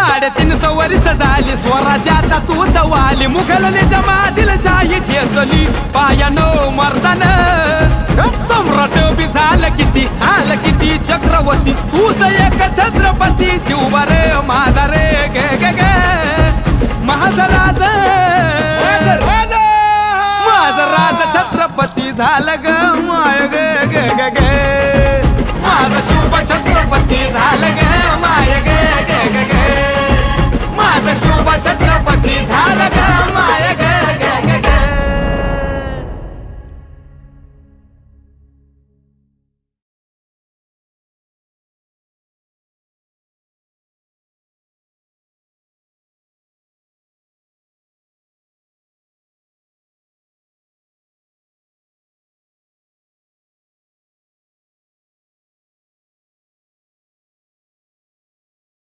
350 वर्ष झाली स्वराज्याचा तूच वाली मुघलने जमातील शाही ठेचली पायानो मर्दान सम्राट बी झालं किती आलं किती चक्रवर्ती तूच एक छत्रपती शिवबारे माझा रे गे गे गे माझा राज माझा राज छत्रपती झालं ग माय गे गे गे गे माझा शिव छत्रपती झालं ग